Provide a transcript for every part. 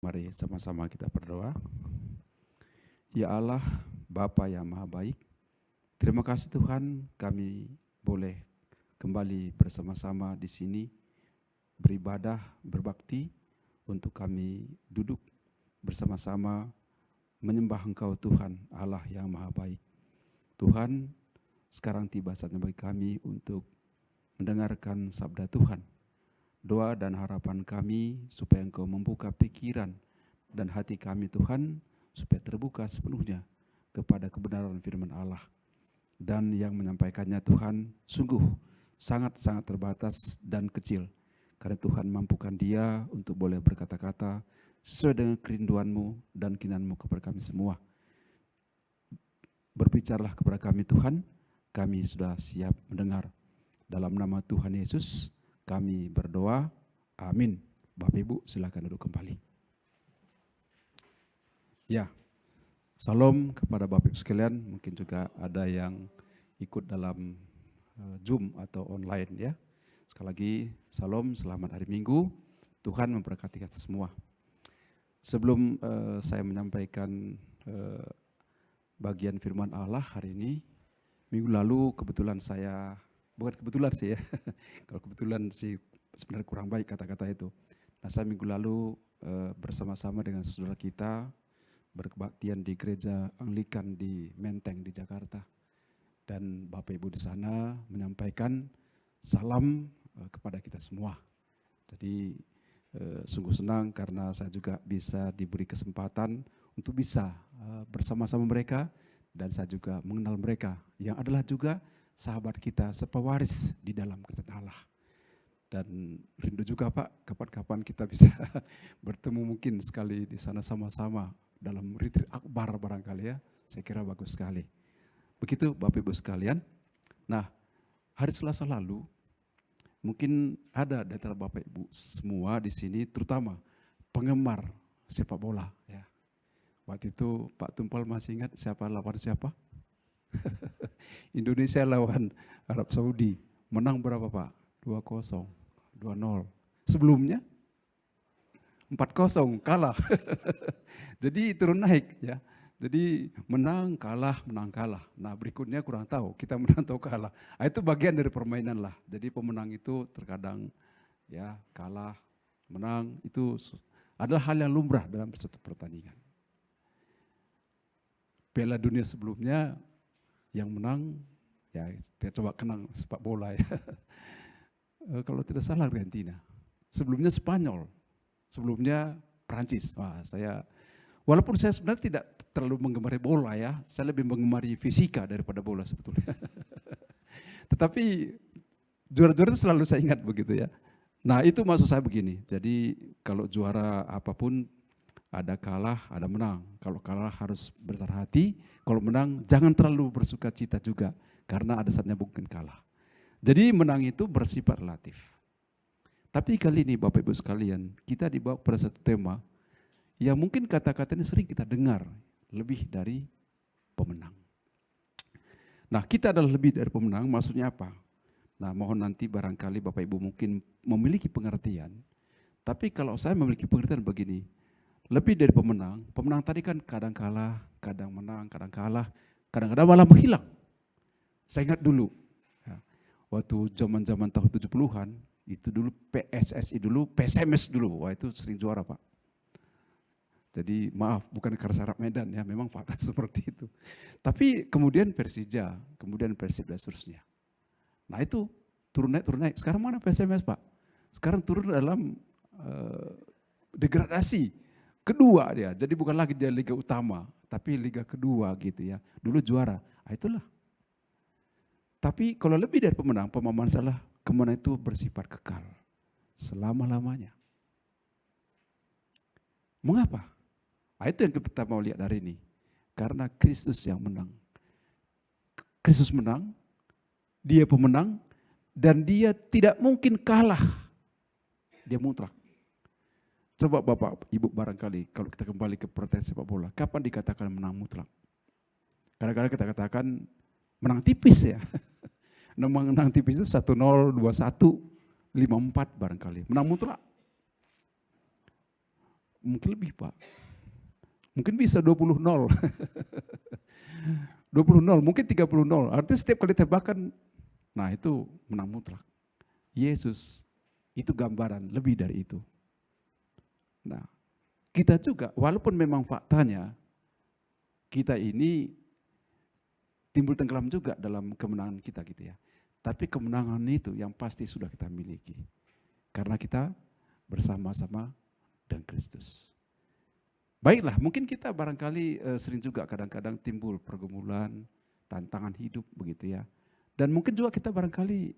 Mari sama-sama kita berdoa. Ya Allah, Bapa yang Maha Baik, terima kasih Tuhan kami boleh kembali bersama-sama di sini beribadah, berbakti untuk kami duduk bersama-sama menyembah Engkau Tuhan Allah yang Maha Baik. Tuhan, sekarang tiba saatnya bagi kami untuk mendengarkan sabda Tuhan. Doa dan harapan kami supaya Engkau membuka pikiran dan hati kami Tuhan, supaya terbuka sepenuhnya kepada kebenaran firman Allah. Dan yang menyampaikannya Tuhan sungguh sangat-sangat terbatas dan kecil. Karena Tuhan mampukan dia untuk boleh berkata-kata sesuai dengan kerinduan-Mu dan kinanmu kepada kami semua. Berbicaralah kepada kami Tuhan, kami sudah siap mendengar. Dalam nama Tuhan Yesus kami berdoa, amin. Bapak Ibu silakan duduk kembali. Ya, salam kepada Bapak Ibu sekalian, mungkin juga ada yang ikut dalam Zoom atau online ya. Sekali lagi, salam, selamat hari Minggu, Tuhan memberkati kita semua. Sebelum saya menyampaikan bagian firman Allah hari ini, minggu lalu kebetulan saya, bukan kebetulan sih ya, kalau kebetulan sih sebenarnya kurang baik kata-kata itu. Nah, saya minggu lalu bersama-sama dengan saudara kita berkebaktian di gereja Anglikan di Menteng di Jakarta. Dan Bapak Ibu di sana menyampaikan salam kepada kita semua. Jadi sungguh senang karena saya juga bisa diberi kesempatan untuk bisa bersama-sama mereka dan saya juga mengenal mereka yang adalah juga sahabat kita, sepewaris di dalam kerajaan Allah. Dan rindu juga Pak, kapan-kapan kita bisa bertemu mungkin sekali di sana sama-sama dalam retreat akbar barangkali ya. Saya kira bagus sekali. Begitu Bapak Ibu sekalian. Nah, hari Selasa lalu mungkin ada di antara Bapak Ibu semua di sini terutama penggemar sepak bola ya. Waktu itu Pak Tumpal masih ingat siapa lawan siapa? Indonesia lawan Arab Saudi. Menang berapa Pak? 2-0, 2-0. Sebelumnya 4-0 kalah. Jadi turun naik ya. Jadi menang kalah. Nah berikutnya kurang tahu, kita menang atau kalah. Nah, itu bagian dari permainan lah. Jadi pemenang itu terkadang ya kalah, menang itu adalah hal yang lumrah dalam suatu pertandingan. Piala Dunia sebelumnya yang menang, ya kita coba kenang sepak bola ya. Kalau tidak salah Argentina. Sebelumnya Spanyol. Sebelumnya Prancis. Wah, walaupun saya sebenarnya tidak terlalu menggemari bola ya. Saya lebih menggemari fisika daripada bola sebetulnya. Tetapi juara-juara itu selalu saya ingat begitu ya. Nah itu maksud saya begini. Jadi kalau juara apapun ada kalah, ada menang. Kalau kalah harus besar hati, kalau menang jangan terlalu bersuka cita juga. Karena ada saatnya mungkin kalah. Jadi menang itu bersifat relatif. Tapi kali ini Bapak Ibu sekalian, kita dibawa pada satu tema yang mungkin kata-kata ini sering kita dengar, lebih dari pemenang. Nah kita adalah lebih dari pemenang, maksudnya apa? Nah mohon nanti barangkali Bapak Ibu mungkin memiliki pengertian. Tapi kalau saya memiliki pengertian begini, lebih dari pemenang, pemenang tadi kan kadang kalah, kadang menang, kadang kalah, kadang-kadang malah menghilang. Saya ingat dulu, ya, waktu zaman-zaman tahun 70-an, itu dulu PSSI dulu, PSMS dulu, wah itu sering juara Pak. Jadi maaf, bukan karena syarat Medan ya, memang fakta seperti itu. Tapi kemudian Persija, kemudian Persib dan seterusnya. Nah itu turun naik. Sekarang mana PSMS Pak? Sekarang turun dalam degradasi. Kedua dia, jadi bukan lagi dia liga utama, tapi liga kedua gitu ya. Dulu juara, nah, itulah. Tapi kalau lebih dari pemenang, pemahaman salah, kemenangan itu bersifat kekal selama-lamanya. Mengapa? Nah, itu yang kita mau lihat hari ini. Karena Kristus yang menang. Kristus menang, dia pemenang, dan dia tidak mungkin kalah. Dia mutlak. Coba Bapak, Ibu barangkali kalau kita kembali ke pertandingan sepak bola, kapan dikatakan menang mutlak? Kadang-kadang kita katakan menang tipis ya. Menang tipis itu 1-0, 2-1, 5-4 barangkali. Menang mutlak. Mungkin lebih Pak. Mungkin bisa 20-0. 20-0, mungkin 30-0. Artinya setiap kali tembakan, nah itu menang mutlak. Yesus itu gambaran lebih dari itu. Nah, kita juga walaupun memang faktanya kita ini timbul tenggelam juga dalam kemenangan kita gitu ya. Tapi kemenangan itu yang pasti sudah kita miliki. Karena kita bersama-sama dengan Kristus. Baiklah, mungkin kita barangkali sering juga kadang-kadang timbul pergumulan, tantangan hidup begitu ya. Dan mungkin juga kita barangkali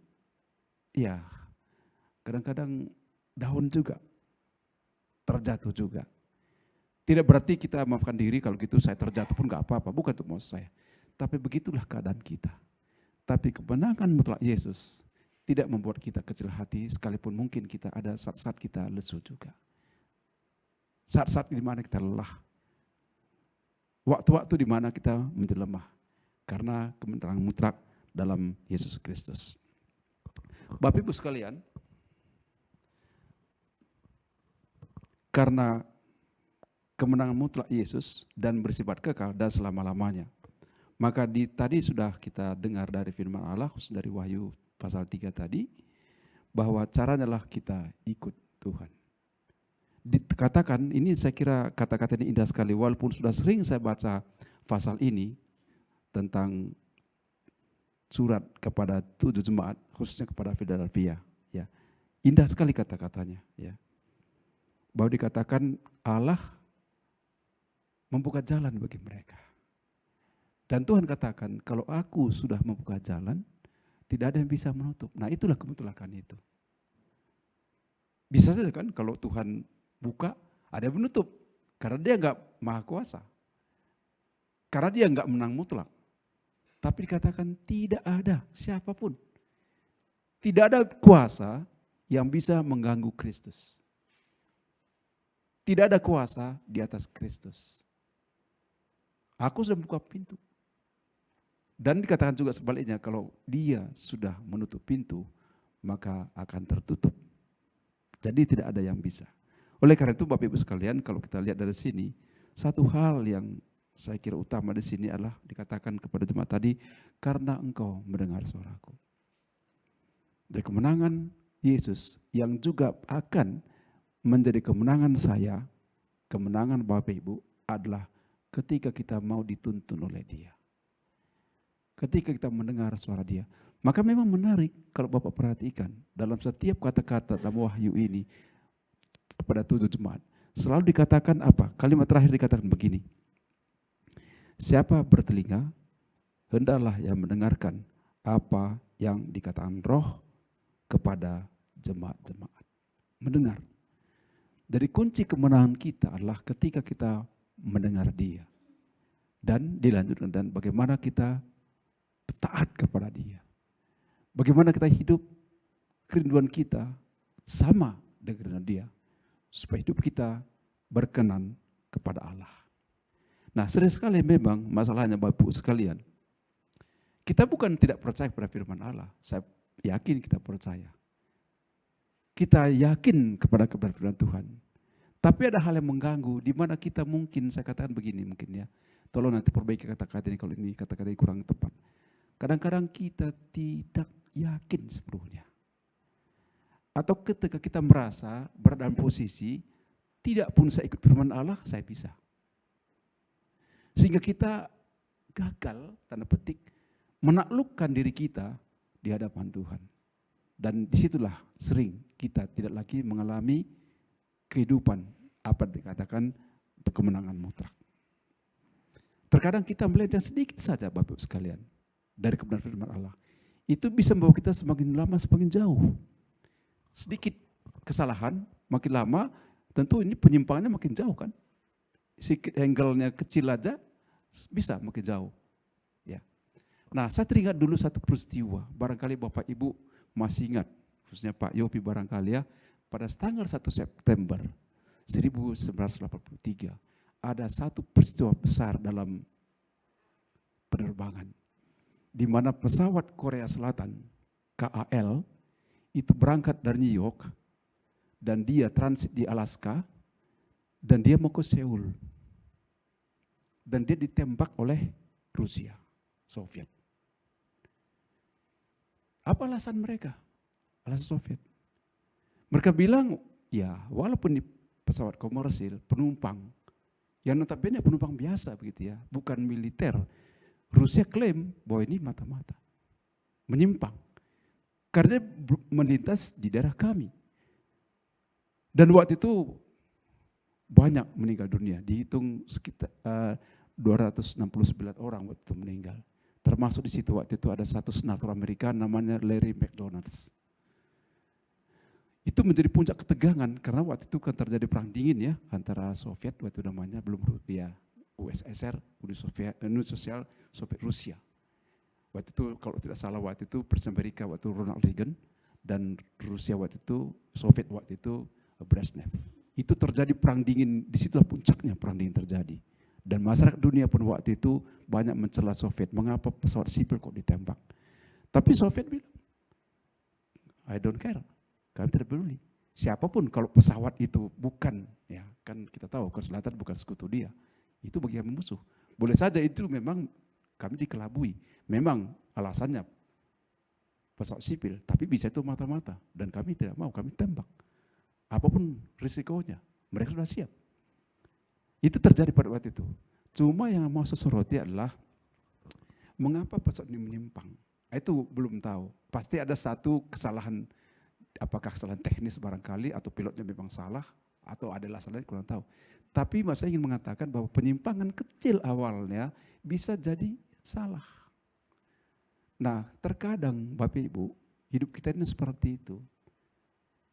ya kadang-kadang down juga, terjatuh juga. Tidak berarti kita maafkan diri kalau gitu saya terjatuh pun gak apa-apa, bukan itu maksud saya. Tapi begitulah keadaan kita. Tapi kemenangan mutlak Yesus tidak membuat kita kecil hati, sekalipun mungkin kita ada saat-saat kita lesu juga. Saat-saat di mana kita lelah. Waktu-waktu di mana kita menjelemah. Karena kemenangan mutlak dalam Yesus Kristus. Bapak Ibu sekalian, karena kemenangan mutlak Yesus dan bersifat kekal dan selama-lamanya. Maka tadi sudah kita dengar dari firman Allah, khusus dari Wahyu pasal 3 tadi, bahwa caranya lah kita ikut Tuhan. Dikatakan, ini saya kira kata-kata ini indah sekali, walaupun sudah sering saya baca pasal ini tentang surat kepada 7 jemaat, khususnya kepada Philadelphia. Ya. Indah sekali kata-katanya. Ya. Bahwa dikatakan Allah membuka jalan bagi mereka. Dan Tuhan katakan, kalau aku sudah membuka jalan, tidak ada yang bisa menutup. Nah itulah kemutlakan itu. Bisa saja kan kalau Tuhan buka, ada yang menutup. Karena dia enggak maha kuasa. Karena dia enggak menang mutlak. Tapi dikatakan tidak ada siapapun. Tidak ada kuasa yang bisa mengganggu Kristus. Tidak ada kuasa di atas Kristus. Aku sudah buka pintu. Dan dikatakan juga sebaliknya, kalau dia sudah menutup pintu, maka akan tertutup. Jadi tidak ada yang bisa. Oleh karena itu Bapak Ibu sekalian, kalau kita lihat dari sini, satu hal yang saya kira utama di sini adalah dikatakan kepada jemaat tadi, karena engkau mendengar suaraku. Dari kemenangan Yesus yang juga akan menjadi kemenangan saya, kemenangan Bapak Ibu adalah ketika kita mau dituntun oleh dia. Ketika kita mendengar suara dia. Maka memang menarik kalau Bapak perhatikan dalam setiap kata-kata dalam Wahyu ini kepada 7 jemaat. Selalu dikatakan apa? Kalimat terakhir dikatakan begini. Siapa bertelinga, hendaklah yang mendengarkan apa yang dikatakan Roh kepada jemaat-jemaat. Mendengar. Jadi kunci kemenangan kita adalah ketika kita mendengar dia. Dan dilanjutkan, dan bagaimana kita taat kepada dia. Bagaimana kita hidup, kerinduan kita sama dengan dia. Supaya hidup kita berkenan kepada Allah. Nah sering sekali memang masalahnya Bapak Ibu sekalian. Kita bukan tidak percaya kepada firman Allah. Saya yakin kita percaya. Kita yakin kepada firman Tuhan. Tapi ada hal yang mengganggu, di mana kita mungkin, saya katakan begini mungkin ya. Tolong nanti perbaiki kata-kata ini kalau ini kata-kata ini kurang tepat. Kadang-kadang kita tidak yakin sepenuhnya. Atau ketika kita merasa berada dalam posisi, tidak pun saya ikut firman Allah, saya bisa. Sehingga kita gagal, tanda petik, menaklukkan diri kita di hadapan Tuhan. Dan disitulah sering kita tidak lagi mengalami kehidupan, apa dikatakan, kemenangan mutlak. Terkadang kita melihat yang sedikit saja Bapak Ibu sekalian, dari kebenaran firman Allah, itu bisa membawa kita semakin lama semakin jauh. Sedikit kesalahan, makin lama tentu ini penyimpangannya makin jauh kan. Sedikit angle-nya kecil aja bisa makin jauh. Ya. Nah saya teringat dulu satu peristiwa, barangkali Bapak Ibu masih ingat, khususnya Pak Yopi barangkali ya, pada tanggal 1 September 1983 ada satu peristiwa besar dalam penerbangan. Di mana pesawat Korea Selatan, KAL, itu berangkat dari New York dan dia transit di Alaska Dan dia mau ke Seoul. Dan dia ditembak oleh Rusia, Soviet. Apa alasan mereka? Alasan Soviet. Mereka bilang, ya walaupun di pesawat komersil, penumpang, yang notabene penumpang biasa begitu ya, bukan militer. Rusia klaim bahwa ini mata-mata, menyimpang. Karena melintas di daerah kami. Dan waktu itu banyak meninggal dunia, dihitung sekitar 269 orang waktu itu meninggal. Termasuk di situ waktu itu ada satu senator Amerika namanya Larry McDonald. Itu menjadi puncak ketegangan karena waktu itu kan terjadi perang dingin ya antara Soviet waktu itu namanya belum ya USSR, Uni Sosial Soviet Rusia. Waktu itu kalau tidak salah waktu itu Presiden Amerika waktu Ronald Reagan dan Rusia waktu itu Soviet waktu itu Brezhnev. Itu terjadi perang dingin, disitulah puncaknya perang dingin terjadi. Dan masyarakat dunia pun waktu itu banyak mencela Soviet, mengapa pesawat sipil kok ditembak. Tapi Soviet bilang, I don't care, kami tidak peduli. Siapapun kalau pesawat itu bukan, ya kan kita tahu Korea Selatan bukan sekutu dia, itu bagi kami musuh. Boleh saja itu memang kami dikelabui, memang alasannya pesawat sipil, tapi bisa itu mata-mata. Dan kami tidak mau, kami tembak. Apapun risikonya, mereka sudah siap. Itu terjadi pada waktu itu. Cuma yang mau saya soroti adalah mengapa pesawat ini menyimpang. Itu belum tahu. Pasti ada satu kesalahan, apakah kesalahan teknis barangkali atau pilotnya memang salah atau ada alasan lain kurang tahu. Tapi saya ingin mengatakan bahwa penyimpangan kecil awalnya bisa jadi salah. Nah, terkadang Bapak Ibu, hidup kita ini seperti itu.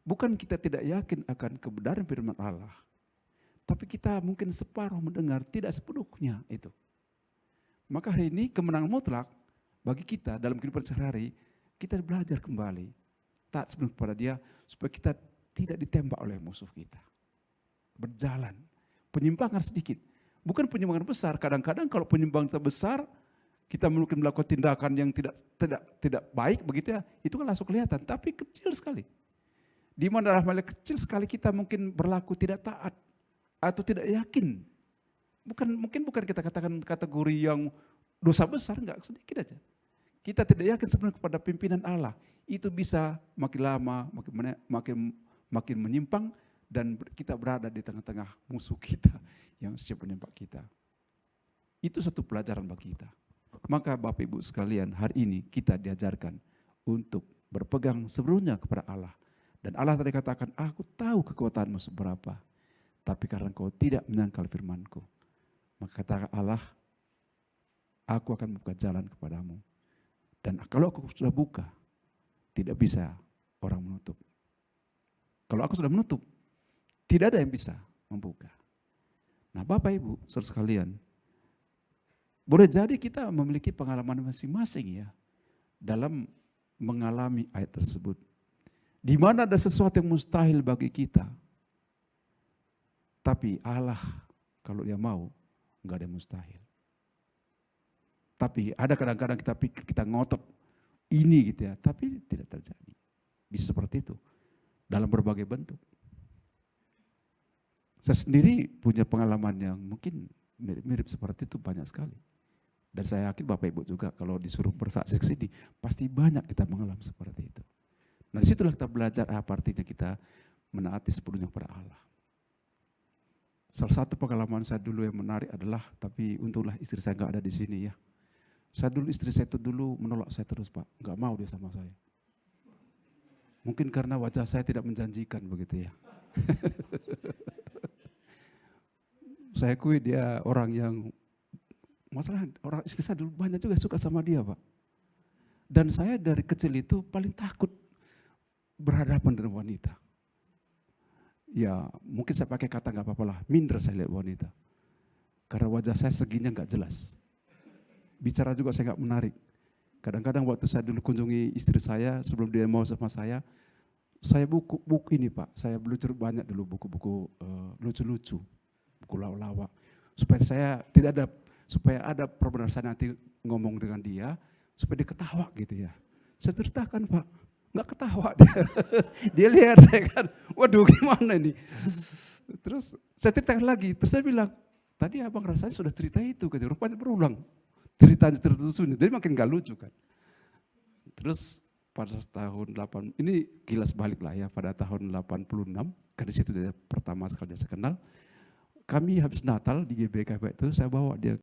Bukan kita tidak yakin akan kebenaran firman Allah, tapi kita mungkin separuh mendengar, tidak sepenuhnya itu. Maka hari ini kemenangan mutlak bagi kita dalam kehidupan sehari-hari, kita belajar kembali, taat sepenuhnya kepada Dia, supaya kita tidak ditembak oleh musuh kita. Berjalan, penyimpangan sedikit, bukan penyimpangan besar. Kadang-kadang kalau penyimpangan besar, kita mungkin melakukan tindakan yang tidak baik begitu ya, itu kan langsung kelihatan, tapi kecil sekali. Di mana dalam hal kecil sekali kita mungkin berlaku tidak taat atau tidak yakin. Mungkin bukan kita katakan kategori yang dosa besar, enggak, sedikit aja. Kita tidak yakin sebenarnya kepada pimpinan Allah. Itu bisa makin lama, makin menyimpang dan kita berada di tengah-tengah musuh kita yang siap menembak kita. Itu satu pelajaran bagi kita. Maka Bapak Ibu sekalian, hari ini kita diajarkan untuk berpegang sepenuhnya kepada Allah. Dan Allah tadi katakan, aku tahu kekuatanmu seberapa, tapi karena engkau tidak menyangkal firman-Ku, maka kata Allah, aku akan membuka jalan kepadamu. Dan kalau aku sudah buka, tidak bisa orang menutup. Kalau aku sudah menutup, tidak ada yang bisa membuka. Nah Bapak Ibu, saudara sekalian, boleh jadi kita memiliki pengalaman masing-masing ya, dalam mengalami ayat tersebut. Di mana ada sesuatu yang mustahil bagi kita. Tapi Allah kalau Dia mau, enggak ada yang mustahil. Tapi ada kadang-kadang kita pikir, kita ngotot ini gitu ya, tapi tidak terjadi. Bisa seperti itu dalam berbagai bentuk. Saya sendiri punya pengalaman yang mungkin mirip-mirip seperti itu banyak sekali. Dan saya yakin Bapak Ibu juga kalau disuruh bersaksi ke sini, pasti banyak kita mengalami seperti itu. Nah disitulah kita belajar apa artinya kita menaati sepenuhnya kepada Allah. Salah satu pengalaman saya dulu yang menarik adalah, tapi untunglah istri saya nggak ada di sini ya. Istri saya itu dulu menolak saya terus Pak, nggak mau dia sama saya. Mungkin karena wajah saya tidak menjanjikan begitu ya. Saya akui dia orang yang, masalah orang istri saya dulu banyak juga suka sama dia Pak. Dan saya dari kecil itu paling takut berhadapan dengan wanita. Ya mungkin saya pakai kata nggak apa-apa lah, minder saya lihat wanita. Karena wajah saya seginya nggak jelas. Bicara juga saya nggak menarik. Kadang-kadang waktu saya dulu kunjungi istri saya, sebelum dia mau sama saya buku ini Pak, saya beli banyak dulu buku-buku lucu-lucu, buku lawak-lawak. Supaya ada perbenaran saya nanti ngomong dengan dia, supaya dia ketawa gitu ya. Saya ceritakan Pak, nggak ketawa dia. Dia lihat saya kan, waduh gimana ini. Terus saya ceritakan lagi, terus saya bilang, tadi abang rasanya sudah cerita itu, rupanya berulang. Ceritanya tersusun, jadi makin gak lucu kan. Terus pada tahun 8, ini kilas balik lah ya, pada tahun 86, kan di situ dia pertama sekali saya kenal. Kami habis Natal di GBK itu, saya bawa dia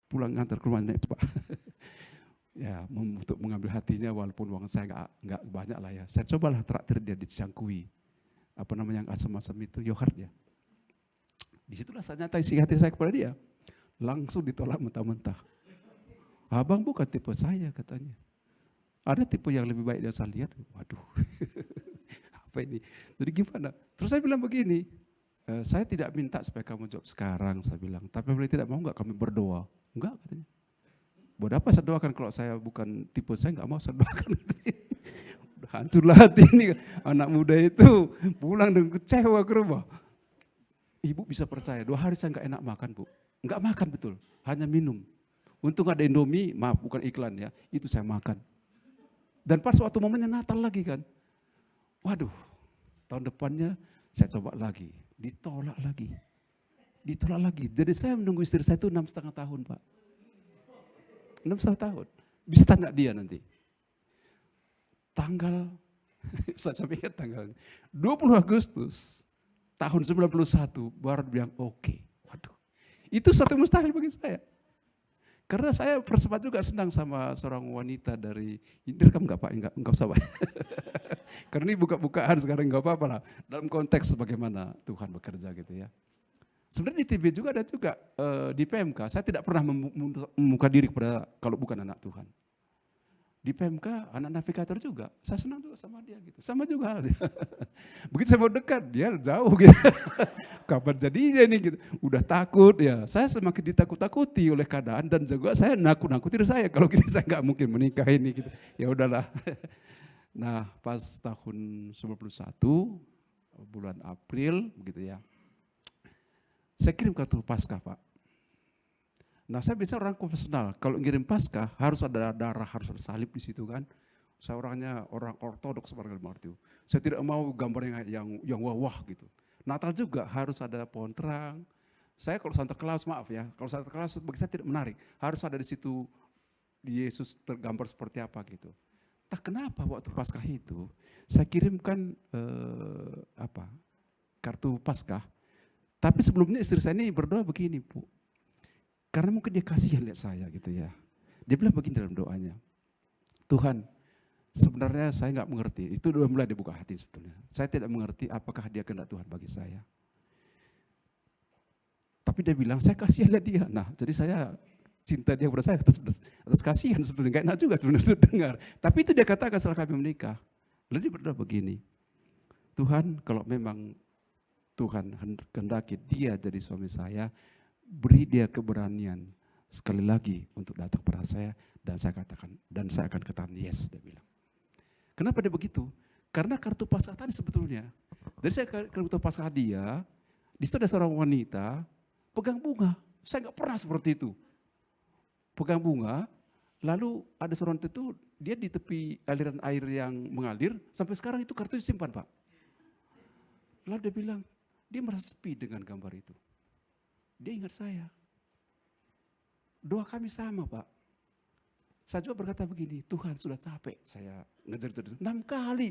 pulang ngantar ke rumahnya Pak. Ya, untuk mengambil hatinya walaupun uang saya nggak banyak lah ya. Saya cobalah traktir dia di Ciangkui. Apa namanya yang asam-asam itu, yogurt ya. Disitulah saya nyatai isi hati saya kepada dia. Langsung ditolak mentah-mentah. Abang bukan tipe saya katanya. Ada tipe yang lebih baik yang saya lihat. Waduh, apa ini? Jadi gimana? Terus saya bilang begini, saya tidak minta supaya kamu jawab sekarang, saya bilang. Tapi boleh tidak mau nggak kami berdoa? Enggak katanya. Buat apa saya doakan kalau saya bukan tipe saya nggak mau saya doakan. Udah hancurlah hati ini. Anak muda itu pulang dengan kecewa ke rumah. Ibu bisa percaya, 2 hari saya nggak enak makan Bu. Nggak makan betul, hanya minum. Untung ada Indomie, maaf bukan iklan ya, itu saya makan. Dan pas waktu momennya Natal lagi kan. Waduh, tahun depannya saya coba lagi, ditolak lagi. Ditolak lagi, jadi saya menunggu istri saya itu 6,5 tahun Pak. 6,5 tahun. Bisa tanya dia nanti. Tanggal, saya pikir tanggalnya, 20 Agustus tahun 91 baru bilang oke. Waduh, itu satu mustahil bagi saya. Karena saya persempat juga senang sama seorang wanita dari, direkam enggak Pak? Enggak usah Pak. Karena ini buka-bukaan sekarang enggak apa-apa lah. Dalam konteks bagaimana Tuhan bekerja gitu ya. Sebenarnya di TB juga ada juga di PMK, saya tidak pernah membuka diri kepada kalau bukan anak Tuhan. Di PMK anak navigator juga, saya senang juga sama dia gitu. Sama juga hal dia. Begitu saya mau dekat, dia jauh gitu. Kapan jadinya ini gitu. Udah takut ya. Saya semakin ditakut-takuti oleh keadaan dan juga saya nakut-nakuti diri saya. Kalau gini saya nggak mungkin menikah ini gitu. Ya udahlah. Nah, pas tahun 91 bulan April begitu ya. Saya kirim kartu Paskah, Pak. Nah, saya biasa orang konvensional. Kalau ngirim Paskah harus ada darah, harus ada salib di situ kan. Saya orangnya orang ortodoks seperti itu. Saya tidak mau gambar yang wah-wah gitu. Natal juga harus ada pohon terang. Saya kalau Santa Claus, maaf ya, kalau Santa Claus bagi saya tidak menarik. Harus ada di situ Yesus tergambar seperti apa gitu. Tak kenapa waktu Paskah itu saya kirimkan kartu Paskah. Tapi sebelumnya istri saya ini berdoa begini, Bu. Karena mungkin dia kasihan lihat saya gitu ya. Dia bilang begini dalam doanya. Tuhan, sebenarnya saya nggak mengerti. Itu udah mulai dibuka hati sebetulnya. Saya tidak mengerti apakah dia kehendak Tuhan bagi saya. Tapi dia bilang, saya kasihan lihat dia. Nah, jadi saya cinta dia kepada saya atas kasihan sebetulnya. Nggak enak juga sebenarnya dengar. Tapi itu dia katakan setelah kami menikah. Lalu dia berdoa begini. Tuhan, kalau memang Tuhan kehendaki dia jadi suami saya, beri dia keberanian sekali lagi untuk datang kepada saya dan saya akan katakan yes, dia bilang. Kenapa dia begitu? Karena kartu Paskah tadi sebetulnya. Jadi saya kartu Paskah dia, di situ ada seorang wanita pegang bunga. Saya nggak pernah seperti itu. Pegang bunga, lalu ada seorang itu dia di tepi aliran air yang mengalir, sampai sekarang itu kartu disimpan Pak. Lalu dia bilang, dia merasa sepi dengan gambar itu. Dia ingat saya. Doa kami sama Pak. Saya juga berkata begini, Tuhan sudah capek saya ngejar-ngejar 6 kali.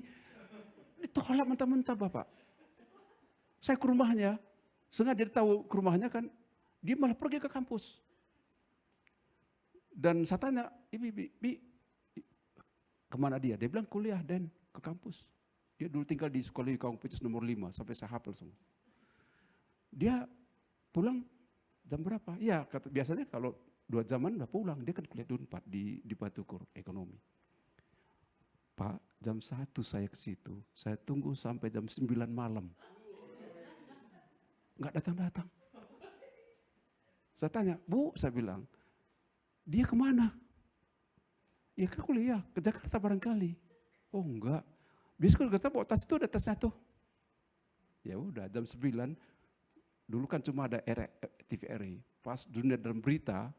Ditolak mentah-mentah Bapak. Saya ke rumahnya, sengaja tahu ke rumahnya kan, dia malah pergi ke kampus. Dan saya tanya, Bi, kemana dia? Dia bilang kuliah dan ke kampus. Dia dulu tinggal di sekolah Kaung Picis nomor 5, sampai saya hafal semua. Dia pulang jam berapa? Ya, biasanya kalau 2 jaman udah pulang, dia kan kuliah di Unpad di Batukur, ekonomi. Pak, jam 1 saya ke situ, saya tunggu sampai jam 9 malam. Enggak datang-datang. Saya tanya, Bu, saya bilang, dia kemana? Ya kan kuliah, ke Jakarta barangkali. Oh enggak, biasanya kalau kita bawa tas itu ada tasnya tuh. Ya udah, jam 9, dulu kan cuma ada TVRI, pas dunia dalam berita,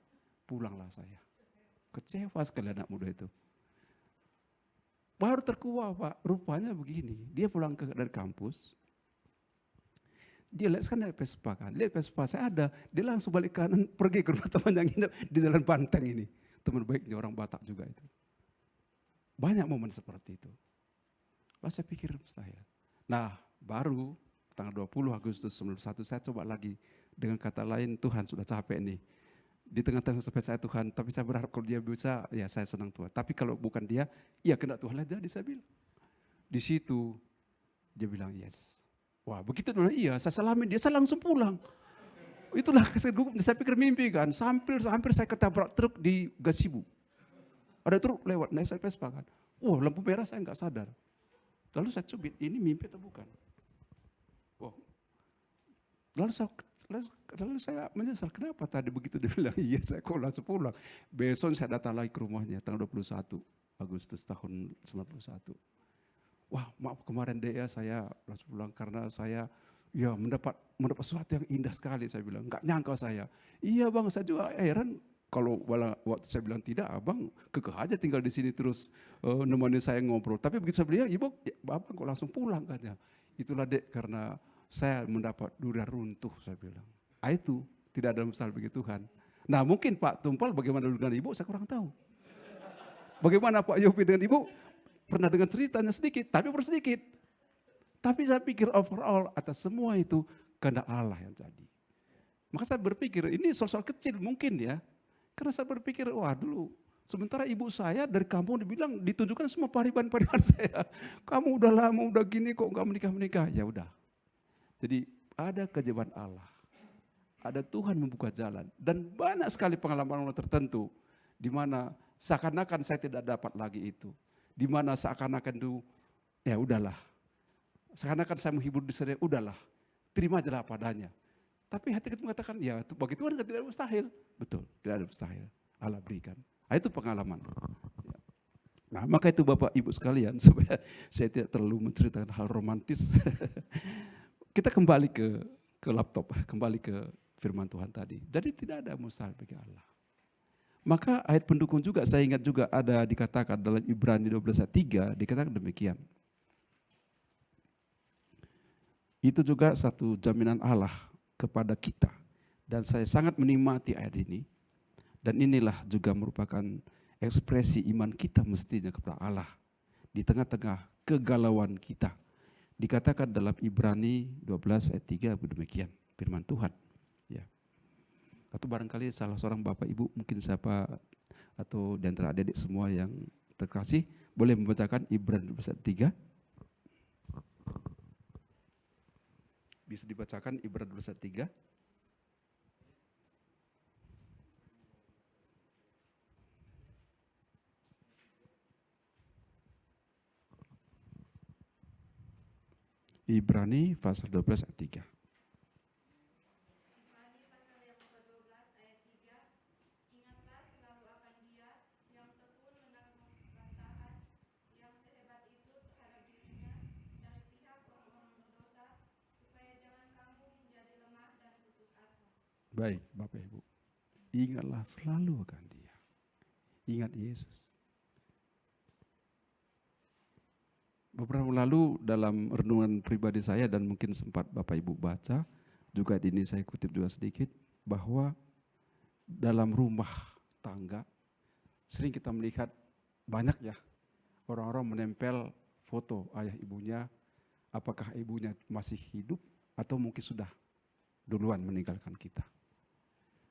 pulanglah saya. Kecewa sekali anak muda itu. Baru terkuak Pak, rupanya begini, dia pulang dari kampus, Dia lihat kan naik Vespa kan, lihat Vespa saya ada, dia langsung balik kanan pergi ke rumah teman yang nginep di Jalan Banteng ini. Teman baiknya orang Batak juga itu. Banyak momen seperti itu. Lalu saya pikir mustahil. Nah baru tanggal 20 Agustus 1991 saya coba lagi. Dengan kata lain, Tuhan sudah capek nih. Di tengah-tengah sampai saya Tuhan, tapi saya berharap kalau dia bisa, ya saya senang Tuhan. Tapi kalau bukan dia, ya kena Tuhan aja jadi saya bilang. Di situ dia bilang yes. Wah begitu dulu iya, saya salamin dia, saya langsung pulang. Itulah saya pikir mimpi kan, hampir saya ketabrak truk di Gasibu. Ada truk lewat, naik saya Vespa kan. Wah lampu merah saya nggak sadar. Lalu saya cubit, ini mimpi atau bukan? Wow. Lalu saya menyesal, kenapa tadi begitu dia bilang, iya saya kok langsung pulang. Besok saya datang lagi ke rumahnya, tanggal 21 Agustus tahun 91. Wah maaf kemarin deh ya saya langsung pulang karena saya ya mendapat sesuatu yang indah sekali, saya bilang, nggak nyangka saya. Iya bang, saya juga heran kalau waktu saya bilang tidak, abang kekeh aja tinggal di sini terus nemani saya ngobrol. Tapi begitu saya bilang, ibu, ya, abang kok langsung pulang katanya. Itulah dek karena saya mendapat durian runtuh, saya bilang. Itu tidak ada masalah bagi Tuhan. Nah mungkin Pak Tumpal bagaimana dengan ibu, saya kurang tahu. Bagaimana Pak Yopi dengan ibu, pernah dengar ceritanya sedikit, tapi sedikit. Tapi saya pikir overall atas semua itu kehendak Allah yang jadi. Maka saya berpikir ini soal kecil mungkin ya. Karena saya berpikir wah dulu sementara ibu saya dari kampung dibilang ditunjukkan semua pariban-pariban saya. Kamu udah lama udah gini kok nggak menikah-menikah. Ya udah. Jadi ada keajaiban Allah. Ada Tuhan membuka jalan dan banyak sekali pengalaman tertentu di mana seakan-akan saya tidak dapat lagi itu. Di mana seakan-akan itu ya udahlah. Seakan-akan saya menghibur diri saya, udahlah. Terima aja lah padanya. Tapi hati kita mengatakan, ya bagi Tuhan tidak ada mustahil. Betul, tidak ada mustahil. Allah berikan. Nah, itu pengalaman. Nah, maka itu Bapak Ibu sekalian, supaya saya tidak terlalu menceritakan hal romantis. Kita kembali ke laptop, kembali ke firman Tuhan tadi. Jadi tidak ada mustahil bagi Allah. Maka ayat pendukung juga, saya ingat juga ada dikatakan dalam Ibrani 12 ayat 3, dikatakan demikian. Itu juga satu jaminan Allah kepada kita. Dan saya sangat menikmati ayat ini. Dan inilah juga merupakan ekspresi iman kita mestinya kepada Allah. Di tengah-tengah kegalauan kita. Dikatakan dalam Ibrani 12 ayat 3 demikian. Firman Tuhan. Ya. Atau barangkali salah seorang bapak ibu, mungkin siapa atau di antara adik-adik semua yang terkasih, boleh membacakan Ibrani 12 ayat 3. Bisa dibacakan Ibrani 12 ayat 3. Ibrani pasal 12 ayat 3. Baik Bapak Ibu, ingatlah selalu akan Dia. Ingat Yesus. Beberapa lalu dalam renungan pribadi saya dan mungkin sempat Bapak Ibu baca, juga di ini saya kutip juga sedikit, bahwa dalam rumah tangga sering kita melihat banyak ya orang-orang menempel foto ayah ibunya, apakah ibunya masih hidup atau mungkin sudah duluan meninggalkan kita.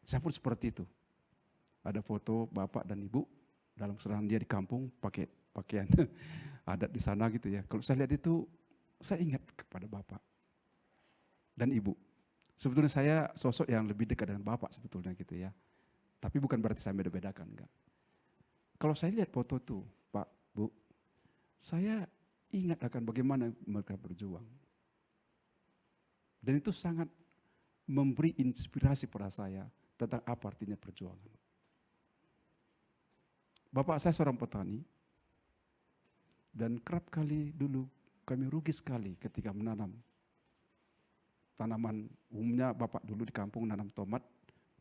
Saya pun seperti itu. Ada foto bapak dan ibu dalam keserahan dia di kampung pakai pakaian adat di sana gitu ya. Kalau saya lihat itu, saya ingat kepada bapak dan ibu. Sebetulnya saya sosok yang lebih dekat dengan bapak sebetulnya gitu ya. Tapi bukan berarti saya beda-bedakan, enggak. Kalau saya lihat foto itu, Pak, Bu, saya ingat akan bagaimana mereka berjuang. Dan itu sangat memberi inspirasi pada saya tentang apa artinya perjuangan. Bapak saya seorang petani, dan kerap kali dulu kami rugi sekali ketika menanam tanaman. Umumnya bapak dulu di kampung nanam tomat,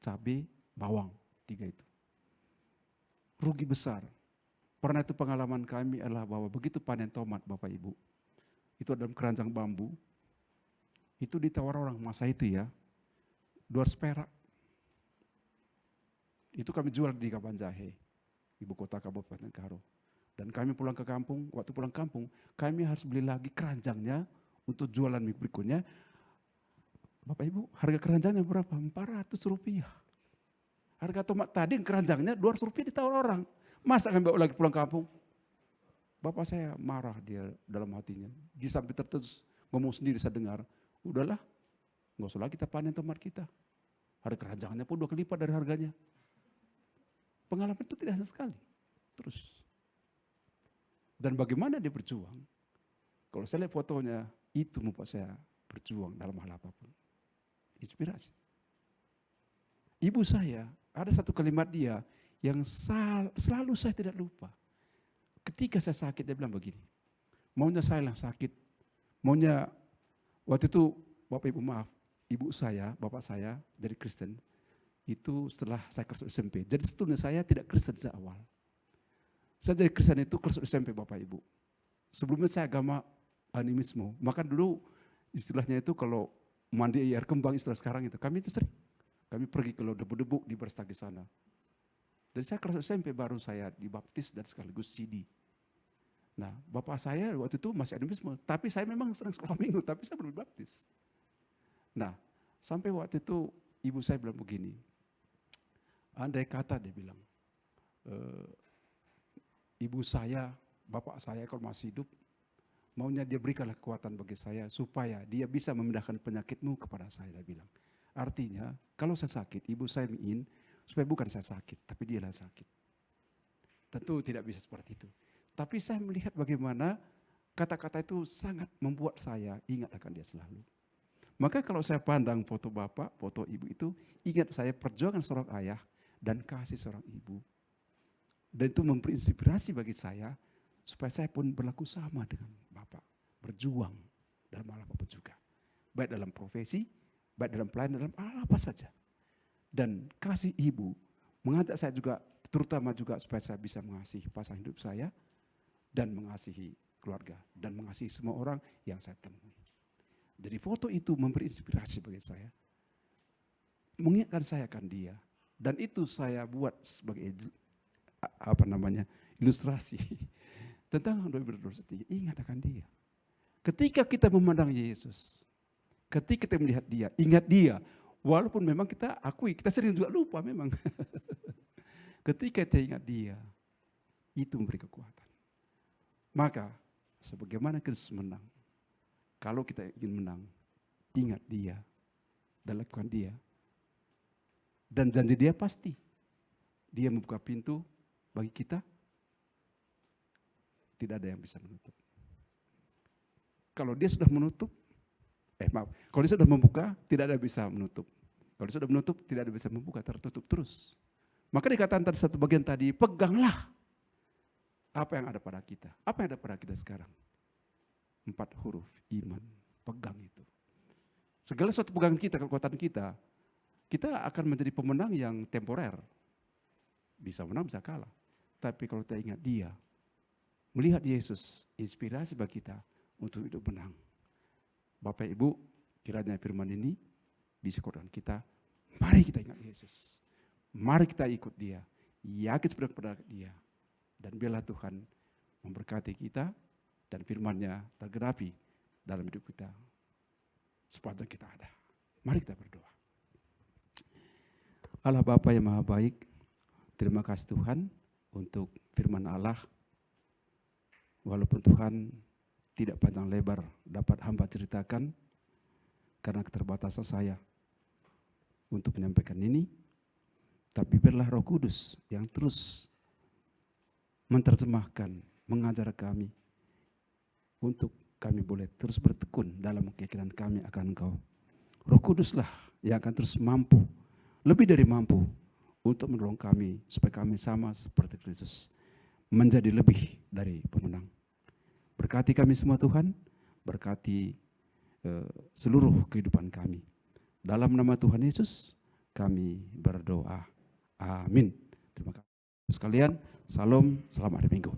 cabai, bawang, 3 itu. Rugi besar. Pernah itu pengalaman kami adalah bahwa begitu panen tomat Bapak Ibu, itu dalam keranjang bambu, Itu ditawar orang masa itu ya, 200 perak. Itu kami jual di Kabanjahe, ibu kota Kabupaten Karo. Dan kami pulang ke kampung, waktu pulang kampung, kami harus beli lagi keranjangnya untuk jualan minggu berikutnya. Bapak Ibu, harga keranjangnya berapa? 400 rupiah. Harga tomat tadi keranjangnya 200 rupiah ditawar orang. Masa kami bawa lagi pulang kampung? Bapak saya marah dia dalam hatinya. Dia sampai terus ngomong sendiri saya dengar. Udahlah, nggak usah lagi kita panen tomat kita. Harga keranjangnya pun 2 kali lipat dari harganya. Pengalaman itu tidak hanya sekali. Terus. Dan bagaimana dia berjuang? Kalau saya lihat fotonya, itu membuat saya berjuang dalam hal apapun. Inspirasi. Ibu saya, ada satu kalimat dia yang selalu saya tidak lupa. Ketika saya sakit, dia bilang begini, maunya saya yang sakit, maunya waktu itu, Bapak Ibu maaf, ibu saya, bapak saya dari Kristen, itu setelah saya kelas SMP. Jadi sebetulnya saya tidak Kristen sejak awal. Saya jadi Kristen itu kelas SMP Bapak Ibu. Sebelumnya saya agama animisme. Maka dulu istilahnya itu kalau mandi air kembang istilah sekarang itu. Kami itu sering. Kami pergi ke debu-debu di Berstagi sana. Dan saya kelas SMP baru saya dibaptis dan sekaligus CD. Nah bapak saya waktu itu masih animisme. Tapi saya memang senang sekolah minggu. Tapi saya belum dibaptis. Nah sampai waktu itu ibu saya bilang begini. Andai kata dia bilang. Ibu saya, bapak saya kalau masih hidup, maunya dia berikanlah kekuatan bagi saya supaya dia bisa memindahkan penyakitmu kepada saya, dia bilang. Artinya, kalau saya sakit, ibu saya ingin supaya bukan saya sakit, tapi dialah sakit. Tentu tidak bisa seperti itu. Tapi saya melihat bagaimana kata-kata itu sangat membuat saya ingat akan dia selalu. Maka kalau saya pandang foto bapak, foto ibu itu, ingat saya perjuangan seorang ayah dan kasih seorang ibu. Dan itu memberi inspirasi bagi saya supaya saya pun berlaku sama dengan Bapak. Berjuang dalam hal apapun juga. Baik dalam profesi, baik dalam pelayanan, dalam hal apa saja. Dan kasih ibu mengajak saya juga, terutama juga supaya saya bisa mengasihi pasangan hidup saya dan mengasihi keluarga dan mengasihi semua orang yang saya temui. Jadi foto itu memberi inspirasi bagi saya. Mengingatkan saya akan dia. Dan itu saya buat sebagai ilustrasi tentang 2023. Ingat akan dia. Ketika kita memandang Yesus, ketika kita melihat dia, ingat dia. Walaupun memang kita akui, kita sering juga lupa memang. Ketika kita ingat dia, itu memberi kekuatan. Maka sebagaimana Kristus menang, kalau kita ingin menang, ingat dia dan lakukan dia. Dan janji dia pasti. Dia membuka pintu bagi kita, tidak ada yang bisa menutup. Kalau dia sudah menutup, kalau dia sudah membuka, tidak ada yang bisa menutup. Kalau dia sudah menutup, tidak ada yang bisa membuka, tertutup terus. Maka dikatakan tadi satu bagian tadi, peganglah apa yang ada pada kita. Apa yang ada pada kita sekarang? 4 huruf, iman, pegang itu. Segala sesuatu pegangan kita, kekuatan kita, kita akan menjadi pemenang yang temporer. Bisa menang, bisa kalah. Tapi kalau kita ingat dia, melihat Yesus, inspirasi bagi kita untuk hidup menang. Bapak Ibu, kiranya firman ini bisa kuatkan kita. Mari kita ingat Yesus. Mari kita ikut dia. Yakin kepada dia. Dan biarlah Tuhan memberkati kita dan firman-Nya tergenapi dalam hidup kita sepanjang kita ada. Mari kita berdoa. Allah Bapa yang Maha Baik, terima kasih Tuhan untuk firman Allah. Walaupun Tuhan tidak panjang lebar dapat hamba ceritakan karena keterbatasan saya untuk menyampaikan ini, tapi biarlah Roh Kudus yang terus menerjemahkan, mengajar kami untuk kami boleh terus bertekun dalam keyakinan kami akan Engkau. Roh Kuduslah yang akan terus mampu, lebih dari mampu untuk menolong kami supaya kami sama seperti Kristus, menjadi lebih dari pemenang. Berkati kami semua Tuhan, berkati seluruh kehidupan kami. Dalam nama Tuhan Yesus kami berdoa. Amin. Terima kasih sekalian. Salam, selamat hari Minggu.